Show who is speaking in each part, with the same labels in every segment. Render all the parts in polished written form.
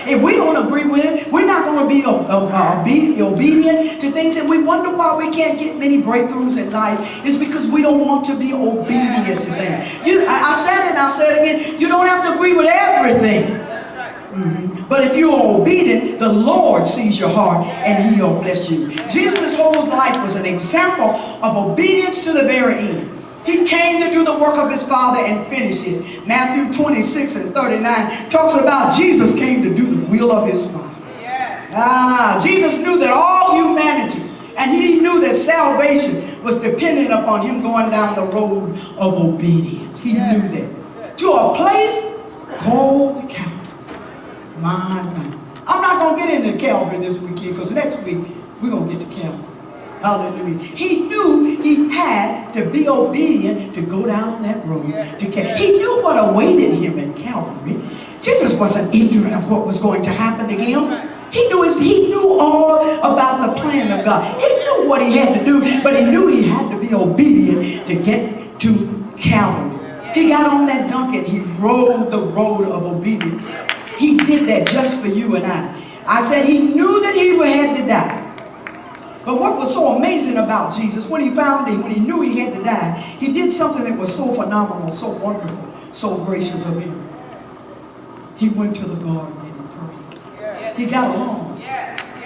Speaker 1: If we don't agree with it, we're not going to be obedient to things, and we wonder why we can't get many breakthroughs in life. It's because we don't want to be obedient to things. I said it and I'll say it again. You don't have to agree with everything. But if you're obedient, the Lord sees your heart and He'll bless you. Jesus' whole life was an example of obedience to the very end. He came to do the work of His Father and finish it. Matthew 26:39 talks about Jesus came to do the will of His Father. Yes. Jesus knew that all humanity, and He knew that salvation was dependent upon Him going down the road of obedience. He knew that. To a place called Calvary. My God. I'm not going to get into Calvary this weekend, because next week we're going to get to Calvary. Hallelujah. He knew he had to be obedient to go down that road to Calvary. He knew what awaited Him in Calvary. Jesus wasn't ignorant of what was going to happen to Him. He knew all about the plan of God. He knew what He had to do, but He knew He had to be obedient to get to Calvary. He got on that donkey and He rode the road of obedience. He did that just for you and I. I said He knew that He had to die. But what was so amazing about Jesus, when He knew He had to die, He did something that was so phenomenal, so wonderful, so gracious of Him. He went to the garden and He prayed. He got along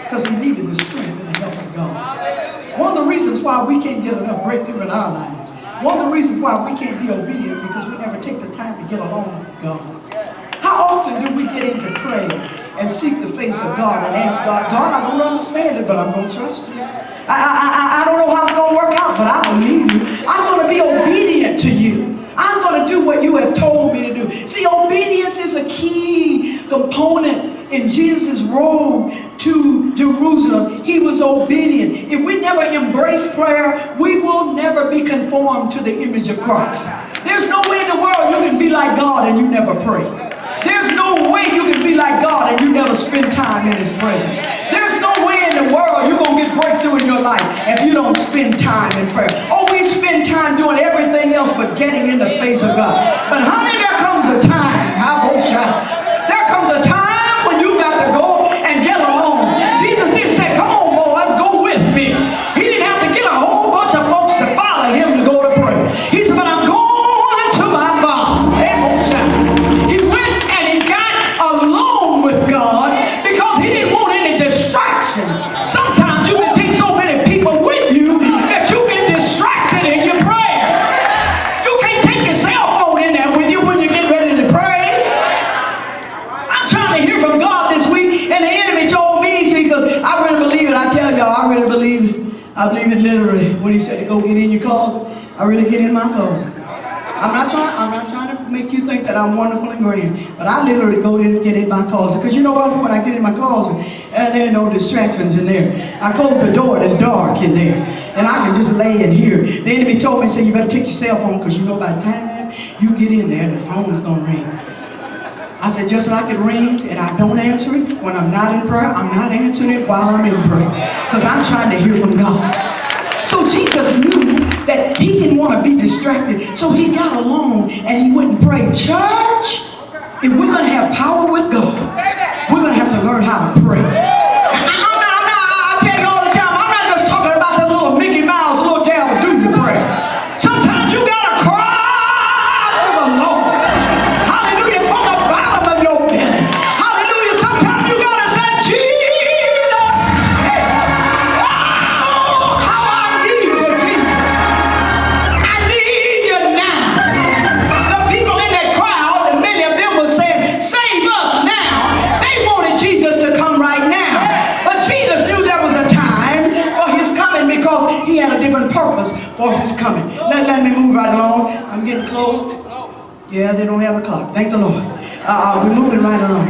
Speaker 1: because He needed the strength and the help of God. One of the reasons why we can't get enough breakthrough in our lives, one of the reasons why we can't be obedient, because we never take the time to get along with God. How often do we get into prayer and seek the face of God and ask God, God, I don't understand it, but I'm going to trust you. I don't know how it's going to work out, but I believe you. I'm going to be obedient to you. I'm going to do what you have told me to do. See, obedience is a key component in Jesus' road to Jerusalem. He was obedient. If we never embrace prayer, we will never be conformed to the image of Christ. There's no way in the world you can be like God and you never pray. There's no way you can be like God and you never spend time in His presence. There's no way in the world you're going to get breakthrough in your life if you don't spend time in prayer. Oh, we spend time doing everything else but getting in the face of God. But honey, there comes a time, there comes a time when you got to go and get along. Jesus didn't say, come on boys, go with me. He didn't have to get a whole bunch of folks to follow Him to go to pray. He said, but I'm going to my Father. He went and He got alone with God because He didn't want any distraction. Sometimes you can take so many people with you that you get distracted in your prayer. You can't take your cell phone in there with you when you get ready to pray. I'm trying to hear from God this week, and the enemy told me, see, because I really believe it. I tell y'all, I really believe it. I believe it literally. When He said to go get in your closet, I really get in my closet. I'm not trying to make you think that I'm wonderful and grand, but I literally go in and get in my closet. Because you know what? When I get in my closet, there are no distractions in there. I close the door and it's dark in there. And I can just lay in here. The enemy told me, said, you better take your cell phone, because you know by the time you get in there, the phone is going to ring. I said, just like it rings and I don't answer it when I'm not in prayer, I'm not answering it while I'm in prayer. Because I'm trying to hear from God. So Jesus knew that He didn't want to be distracted. So He got alone and He wouldn't pray. Church, if we're going to have power with God, we're going to have to learn how to pray. I tell you all the time, I'm not just talking about that little Mickey Mouse, little devil do your prayer. Sometimes you got to cry to the Lord. Hallelujah, from the bottom of your belly. Hallelujah, sometimes you got to say, Jesus. Hey. Oh, how I need you, Jesus. I need you now. The people in that crowd, many of them were saying, save us now. They wanted Jesus to come right now. But Jesus knew there was a time for His coming, because He had a different purpose for His coming. Let me move right along. I'm getting close. Yeah, they don't have a clock. Thank the Lord. We're moving right along.